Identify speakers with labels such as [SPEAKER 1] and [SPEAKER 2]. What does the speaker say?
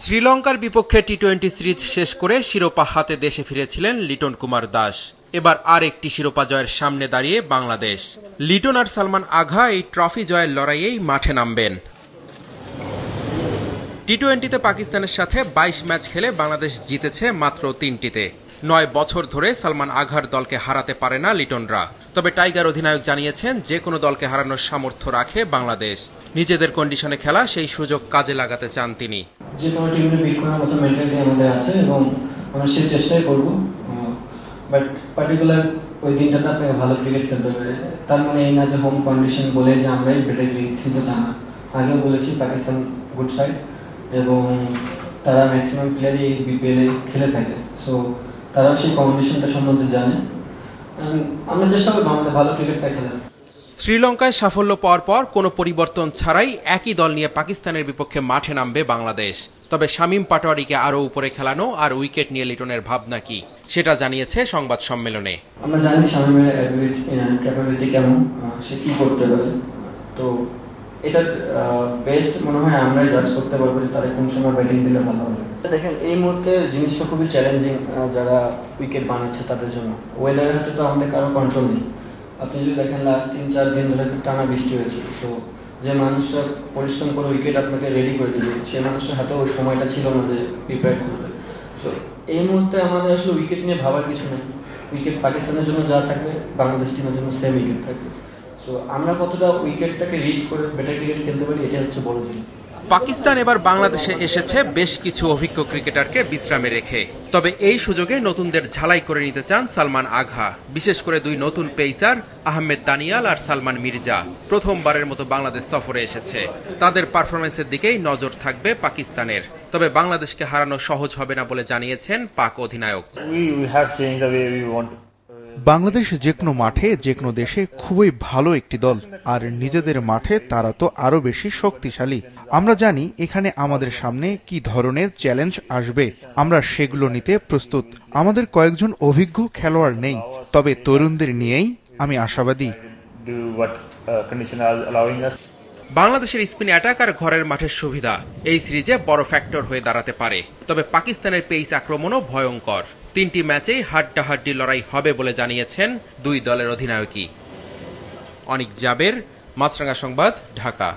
[SPEAKER 1] শ্রীলঙ্কার বিপক্ষে টি-20 সিরিজ শেষ করে শিরোপা হাতে দেশে ফিরেছিলেন লিটন কুমার দাস। এবার আর একটি শিরোপা জয়ের সামনে দাঁড়িয়ে বাংলাদেশ। লিটন আর সালমান আঘা এই ট্রফি জয়ের লড়াইয়েই মাঠে নামবেন। টি-20তে পাকিস্তানের সাথে 22 ম্যাচ খেলে বাংলাদেশ জিতেছে মাত্র 3টিতে। 9 বছর ধরে সালমান আঘার দলকে হারাতে পারে না লিটনরা। তবে টাইগার অধিনায়ক জানিয়েছেন যে কোনো দলকে হারানোর সামর্থ্য রাখে বাংলাদেশ। নিজেদের কন্ডিশনে খেলা সেই সুযোগ কাজে লাগাতে চান তিনি।
[SPEAKER 2] যে কোনো টিমে বিট করার মতো মেন্টালিটি আমাদের আছে এবং আমরা সেই চেষ্টাই করব। বাট পার্টিকুলার ওই দিনটাতে আপনাকে ভালো ক্রিকেট খেলতে হবে, তার মানে এই না যে হোম কন্ডিশন বলে যে আমরাই বেটার ক্রিকেট খেলতে জানা। আগেও বলেছি পাকিস্তান গুড সাইড এবং তারা ম্যাক্সিমাম প্লেয়ারই বিপিএলে খেলে থাকে, সো তারাও সেই কন্ডিশনটা সম্বন্ধে জানে। আমরা চেষ্টা করবো আমাদের ভালো ক্রিকেটটা খেলার।
[SPEAKER 1] শ্রীলঙ্কায় সাফল্য পাওয়ার পর কোনো পরিবর্তন ছাড়াই একই দল নিয়ে পাকিস্তানের বিপক্ষে মাঠে নামবে বাংলাদেশ। তবে শামীম পাটোয়ারিকে আরও উপরে খেলানো আর উইকেট নিয়ে লিটনের ভাবনা কি, সেটা জানিয়েছে সংবাদ সম্মেলনে।
[SPEAKER 2] আমরা জানি শামীমের ক্যাপাবিলিটি কেমন, সে কি করতে পারে। তো এটা বেস্ট মনে হয় আমরাই জাজ করতে পারবো যে তারা কোন সময় ব্যাটিং দিলে ভালো হবে। দেখেন এই মুহূর্তে জিনিসটা খুবই চ্যালেঞ্জিং যারা উইকেট বানাচ্ছে তাদের জন্য। ওয়েদারের হাতে তো আমাদের কারো কন্ট্রোল নেই। আপনি যদি দেখেন লাস্ট 3-4 দিন ধরে টানা বৃষ্টি হয়েছে, সো যে মানুষটা পরিশ্রম করে উইকেট আপনাকে রেডি করে দিবে সেই মানুষটার হাতে ওই সময়টা ছিল না যে প্রিপেয়ার করবে। সো এই মুহূর্তে আমাদের আসলে উইকেট নিয়ে ভাবার কিছু নেই। উইকেট পাকিস্তানের জন্য যা থাকবে বাংলাদেশ টিমের জন্য সেম উইকেট থাকবে। সো আমরা কতটা উইকেটটাকে রিড করে বেটার ক্রিকেট খেলতে পারি, এটা হচ্ছে বড় জিনিস।
[SPEAKER 1] পাকিস্তান এবার বাংলাদেশে এসেছে বেশ কিছু অভিজ্ঞ ক্রিকেটারকে বিশ্রামে রেখে। তবে এই সুযোগে নতুনদের ঝালাই করে নিতে চান সালমান আঘা। বিশেষ করে 2 নতুন পেসার আহমেদ দানিয়াল আর সালমান মির্জা প্রথমবারের মতো বাংলাদেশ সফরে এসেছে। তাদের পারফরমেন্সের দিকেই নজর থাকবে পাকিস্তানের। তবে বাংলাদেশকে হারানো সহজ হবে না বলে জানিয়েছেন পাক অধিনায়ক।
[SPEAKER 3] বাংলাদেশ যে কোনো মাঠে যে কোনো দেশে খুবই ভালো একটি দল, আর নিজেদের মাঠে তারা তো আরো বেশি শক্তিশালী। আমরা জানি এখানে আমাদের সামনে কি ধরনের চ্যালেঞ্জ আসবে, আমরা সেগুলো নিতে প্রস্তুত। আমাদের কয়েকজন অভিজ্ঞ খেলোয়াড় নেই, তবে তরুণদের নিয়েই আমি আশাবাদী।
[SPEAKER 1] বাংলাদেশের স্পিন অ্যাটাক আর ঘরের মাঠের সুবিধা এই সিরিজে বড় ফ্যাক্টর হয়ে দাঁড়াতে পারে। তবে পাকিস্তানের পেস আক্রমণও ভয়ঙ্কর। 3টি ম্যাচেই হাড্ডাহাড্ডি লড়াই হবে বলে জানিয়েছেন 2 দলের অধিনায়কই। অনিক জাবের, মাছরাঙা সংবাদ, ঢাকা।